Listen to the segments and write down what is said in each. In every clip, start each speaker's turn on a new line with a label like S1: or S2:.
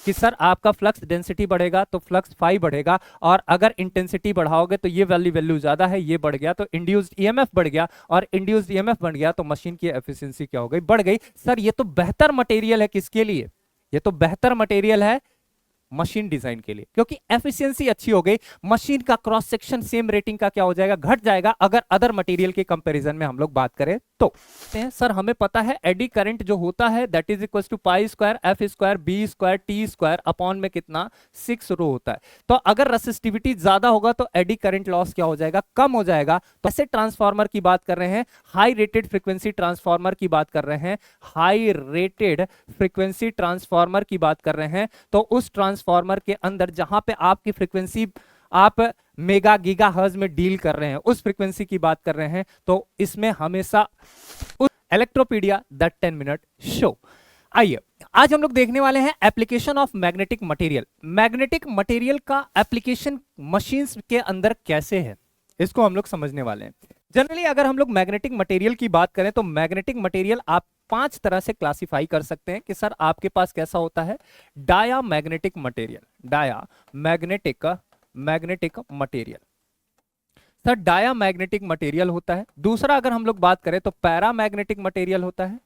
S1: कि सर आपका flux density बढ़ेगा तो फ्लक्स फाई बढ़ेगा, और अगर इंटेंसिटी बढ़ाओगे तो ये वैल्यू ज्यादा है, ये बढ़ गया तो इंड्यूस्ड ईएमएफ बढ़ गया, और इंड्यूस्ड ईएमएफ बढ़ गया तो मशीन की एफिशिएंसी क्या हो गई, बढ़ गई। सर ये तो बेहतर मटेरियल है किसके लिए, ये तो बेहतर मटेरियल है मशीन डिजाइन के लिए, क्योंकि एफिशिएंसी अच्छी हो गई, मशीन का क्रॉस सेक्शन सेम रेटिंग का क्या हो जाएगा, घट जाएगा, अगर अदर मटेरियल के कंपैरिजन में हम लोग बात करें तो। सर हमें पता है एडी करंट जो होता है that is equal to pi square F square B square T square upon में कितना 6 रो होता है। तो अगर रेसिस्टिविटी ज्यादा होगा तो एडी करंट लॉस क्या हो जाएगा, कम हो जाएगा। तो ऐसे ट्रांसफार्मर की बात कर रहे हैं, हाई रेटेड फ्रीक्वेंसी ट्रांसफार्मर की बात कर रहे हैं, हाई रेटेड फ्रीक्वेंसी ट्रांसफार्मर की बात कर रहे हैं। तो उस ट्रांसफार्मर के अंदर जहां पे आपकी फ्रीक्वेंसी आप मेगा गीगा हर्ट्ज में डील कर रहे हैं, उस फ्रीक्वेंसी की बात कर रहे हैं, तो इसमें हमेशा इलेक्ट्रोपीडिया द 10 मिनट शो। आइए आज हम लोग देखने वाले हैं application of magnetic material. Magnetic material का एप्लीकेशन मशीन्स के अंदर कैसे है, इसको हम लोग समझने वाले हैं। जनरली अगर हम लोग मैग्नेटिक मटेरियल की बात करें तो मैग्नेटिक मटेरियल आप 5 तरह से क्लासिफाई कर सकते हैं कि सर आपके पास कैसा होता है, diamagnetic material, diamagnetic material. Sir diamagnetic material होता है। दूसरा अगर हम लोग बात करें तो पैरा मैग्नेटिक मटेरियल होता है,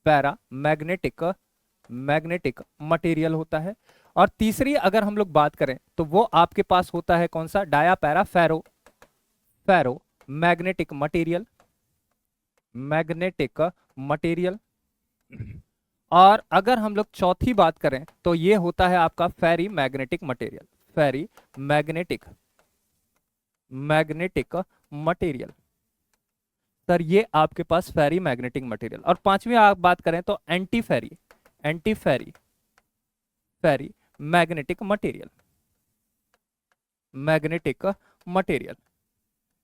S1: पैरा मैग्नेटिक मटेरियल होता है। और तीसरी अगर हम लोग बात करें तो वो आपके पास होता है कौन सा, डाया पैरा फेरो मैग्नेटिक मटेरियल। और अगर हम लोग चौथी बात करें तो ये होता है आपका फेरी मैग्नेटिक मटेरियल। सर ये आपके पास फेरी मैग्नेटिक मटेरियल। और पांचवी आप बात करें तो एंटी फेरी मैग्नेटिक मटेरियल।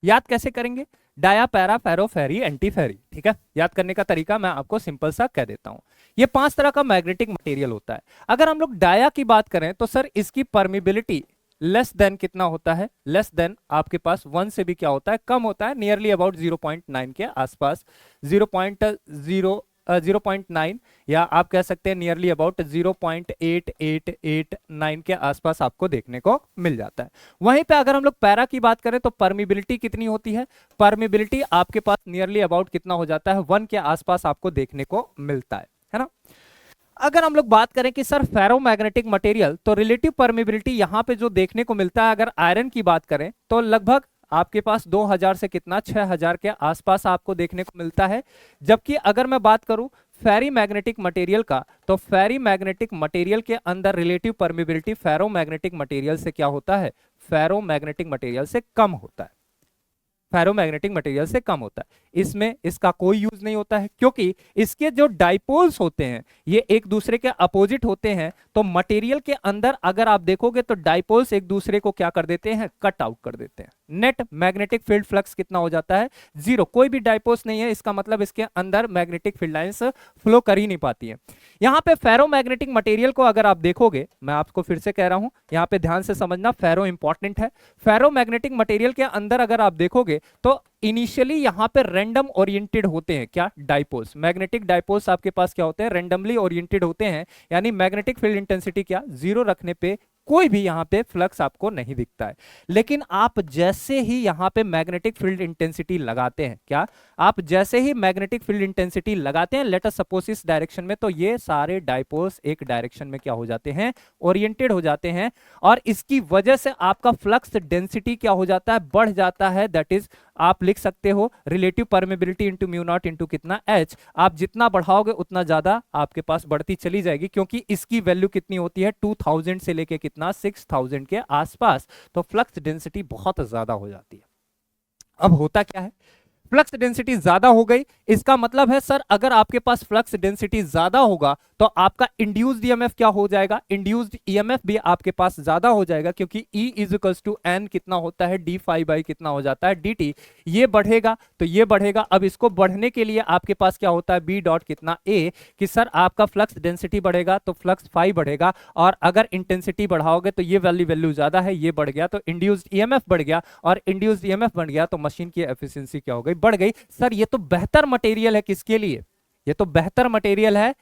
S1: याद कैसे करेंगे, डाया पैरा फेरो फेरी एंटी फेरी, ठीक है। याद करने का तरीका मैं आपको सिंपल सा कह देता हूं। ये 5 तरह का मैग्नेटिक मटेरियल होता है। अगर हम लोग डाया की बात करें तो सर इसकी परमिबिलिटी लेस देन कितना होता है, लेस देन आपके पास 1 से भी क्या होता है, कम होता है, नियरली अबाउट 0.9 के आसपास, 0.9 या आप कह सकते हैं नियरली अबाउट 0.8889 के आसपास आपको देखने को मिल जाता है। वहीं पे अगर हम लोग पैरा की बात करें तो परमिबिलिटी कितनी होती है, परमिबिलिटी आपके पास नियरली अबाउट कितना हो जाता है, 1 के आसपास आपको देखने को मिलता है ना। अगर हम लोग बात करें कि सर फेरोमैग्नेटिक मटेरियल, तो रिलेटिव परमिबिलिटी यहां पे जो देखने को मिलता है, अगर आयरन की बात करें तो लगभग आपके पास 2000 से कितना 6000 के आसपास आपको देखने को मिलता है। जबकि अगर मैं बात करूं फेरी मैग्नेटिक मटेरियल का, तो फेरी मैग्नेटिक मटेरियल के अंदर रिलेटिव परमिबिलिटी फेरोमैग्नेटिक मटेरियल से क्या होता है, फेरोमैग्नेटिक मटेरियल से कम होता है, फेरोमैग्नेटिक मटेरियल से कम होता है। इसमें इसका कोई यूज नहीं होता है, क्योंकि इसके जो डाइपोल्स होते हैं ये एक दूसरे के अपोजिट होते हैं। तो मटेरियल के अंदर अगर आप देखोगे तो डाइपोल्स एक दूसरे को क्या कर देते हैं, कट आउट कर देते हैं। नेट मैग्नेटिक फील्ड फ्लक्स कितना हो जाता है, 0। कोई भी डाइपोल्स नहीं है, इसका मतलब इसके अंदर मैग्नेटिक फील्ड लाइंस फ्लो कर ही नहीं पाती है। यहाँ पे फेरोमैग्नेटिक मटेरियल को अगर आप देखोगे, मैं आपको फिर से कह रहा हूं, यहाँ पे ध्यान से समझना, फेरो इंपॉर्टेंट है। फेरोमैग्नेटिक मटेरियल के अंदर अगर आप देखोगे तो इनिशियली यहां पे रैंडम ओरिएंटेड होते हैं, क्या, डाइपोल्स। मैग्नेटिक डाइपोल्स आपके पास क्या होते हैं, रैंडमली ओरिएंटेड होते हैं, यानी मैग्नेटिक फील्ड इंटेंसिटी क्या, 0 रखने पे कोई भी यहां पे फ्लक्स आपको नहीं दिखता है। लेकिन आप जैसे ही यहां पे मैग्नेटिक फील्ड इंटेंसिटी लगाते हैं, क्या, आप जैसे ही मैग्नेटिक फील्ड इंटेंसिटी लगाते हैं, लेट अस सपोज इस डायरेक्शन में, तो ये सारे डाइपोल्स एक डायरेक्शन में क्या हो जाते हैं, ओरिएंटेड हो जाते हैं। और इसकी वजह से आपका फ्लक्स डेंसिटी क्या हो जाता है, बढ़ जाता है। दैट इज आप लिख सकते हो relative permeability into mu naught into कितना H। आप जितना बढ़ाओगे उतना ज्यादा आपके पास बढ़ती चली जाएगी, क्योंकि इसकी वैल्यू कितनी होती है, 2000 से लेके कितना 6000 के आसपास। तो फ्लक्स डेंसिटी बहुत ज्यादा हो जाती है। अब होता क्या है, फ्लक्स डेंसिटी ज्यादा हो गई, इसका मतलब है सर अगर आपके पास फ्लक्स डेंसिटी ज्यादा होगा तो आपका इंड्यूस्ड ईएमएफ क्या हो जाएगा, इंड्यूस्ड ईएमएफ भी आपके पास ज्यादा हो जाएगा, क्योंकि E is equals to N कितना होता है, डी फाई बाई कितना हो जाता है, dt। ये बढ़ेगा तो ये बढ़ेगा। अब इसको बढ़ने के लिए आपके पास क्या होता है, B डॉट कितना A, कि सर आपका फ्लक्स डेंसिटी बढ़ेगा तो फ्लक्स फाई बढ़ेगा, और अगर इंटेंसिटी बढ़ाओगे तो ये वैल्यू ज्यादा है, ये बढ़ गया तो इंड्यूस्ड ईएमएफ बढ़ गया, और इंड्यूस्ड ईएमएफ बढ़ गया तो मशीन की एफिशिएंसी क्या हो गई, बढ़ गई। सर ये तो बेहतर मटेरियल है किसके लिए, ये तो बेहतर मटेरियल है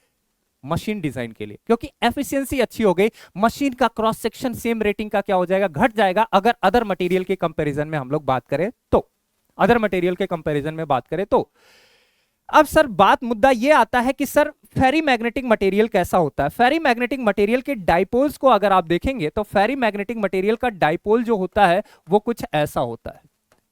S1: मशीन डिजाइन के लिए, क्योंकि एफिशिएंसी अच्छी हो गई, मशीन का क्रॉस सेक्शन सेम रेटिंग का क्या हो जाएगा, घट जाएगा अगर अदर मटेरियल के कंपैरिजन में हम लोग बात करें तो, अदर मटेरियल के कंपैरिजन में बात करें तो। अब सर बात मुद्दा ये आता है कि सर फेरी मैग्नेटिक मटेरियल कैसा होता है। फेरी मैग्नेटिक मटेरियल के डाइपोल्स को अगर आप देखेंगे तो फेरी मैग्नेटिक मटेरियल का डाइपोल जो होता है वो कुछ ऐसा होता है,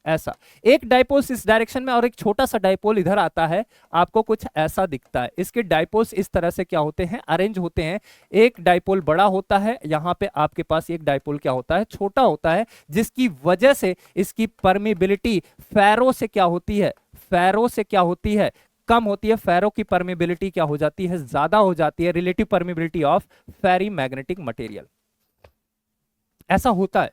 S1: ऐसा एक डाइपोल्स इस डायरेक्शन में और एक छोटा सा डाइपोल इधर आता है, आपको कुछ ऐसा दिखता है। इसके डाइपोल्स इस तरह से क्या होते हैं, अरेंज होते हैं। एक डाइपोल बड़ा होता है, यहां पे आपके पास एक डाइपोल क्या होता है, छोटा होता है, जिसकी वजह से इसकी परमिबिलिटी फेरो से क्या होती है, फेरो से क्या होती है, कम होती है। फेरो की परमिबिलिटी क्या हो जाती है, ज्यादा हो जाती है, relative permeability of ferrimagnetic material, ऐसा होता है।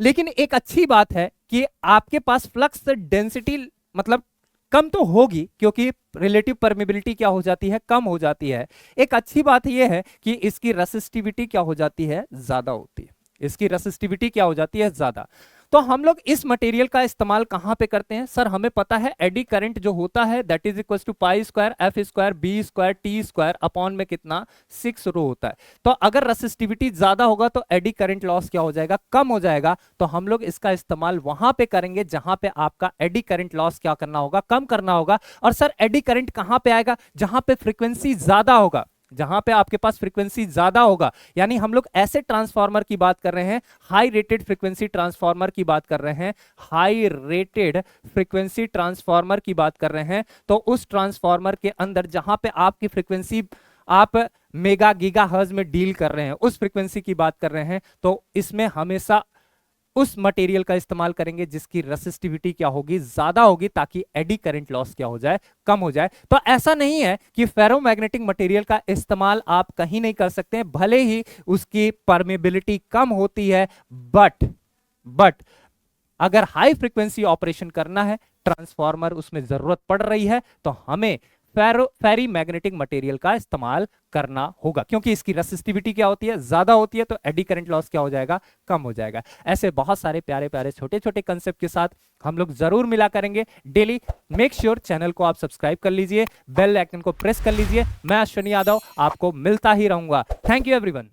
S1: लेकिन एक अच्छी बात है कि आपके पास फ्लक्स डेंसिटी मतलब कम तो होगी, क्योंकि रिलेटिव परमिबिलिटी क्या हो जाती है, कम हो जाती है। एक अच्छी बात यह है कि इसकी रेसिस्टिविटी क्या हो जाती है, ज्यादा होती है, इसकी रेसिस्टिविटी क्या हो जाती है, ज्यादा। तो हम लोग इस मटेरियल का इस्तेमाल कहां पे करते हैं, सर हमें पता है एडी करंट जो होता है that is equal to pi square F square B square T square upon में कितना 6 रो होता है। तो अगर रेसिस्टिविटी ज्यादा होगा तो एडी करंट लॉस क्या हो जाएगा, कम हो जाएगा। तो हम लोग इसका इस्तेमाल वहां पे करेंगे जहां पे आपका एडी करंट लॉस क्या करना होगा, कम करना होगा। और सर एडी करंट कहां पे आएगा, जहां पे फ्रीक्वेंसी ज्यादा होगा, जहां पे आपके पास फ्रीक्वेंसी ज्यादा होगा। यानी हम लोग ऐसे ट्रांसफार्मर की बात कर रहे हैं, हाई रेटेड फ्रीक्वेंसी ट्रांसफार्मर की बात कर रहे हैं, हाई रेटेड फ्रीक्वेंसी ट्रांसफार्मर की बात कर रहे हैं। तो उस ट्रांसफार्मर के अंदर जहां पे आपकी फ्रीक्वेंसी आप मेगा गीगा हर्ट्ज में डील कर रहे हैं, उस फ्रीक्वेंसी की बात कर रहे हैं, तो इसमें हमेशा उस मटेरियल का इस्तेमाल करेंगे जिसकी रेसिस्टिविटी क्या होगी, ज्यादा होगी, ताकि एडी करंट लॉस क्या हो जाए, कम हो जाए। तो ऐसा नहीं है कि फेरोमैग्नेटिक मटेरियल का इस्तेमाल आप कहीं नहीं कर सकते हैं, भले ही उसकी परमेबिलिटी कम होती है, बट अगर हाई फ्रीक्वेंसी ऑपरेशन करना है, ट्रांसफार्मर उसमें जरूरत पड़ रही है, तो हमें फेरी मैग्नेटिक मटेरियल का इस्तेमाल करना होगा, क्योंकि इसकी रेसिस्टिविटी क्या होती है, ज्यादा होती है, तो एडी करंट लॉस क्या हो जाएगा, कम हो जाएगा। ऐसे बहुत सारे प्यारे प्यारे छोटे छोटे कंसेप्ट के साथ हम लोग जरूर मिला करेंगे डेली। मेक श्योर चैनल को आप सब्सक्राइब कर लीजिए, बेल आइकन को प्रेस कर लीजिए। मैं अश्विनी यादव आपको मिलता ही रहूंगा। Thank you everyone.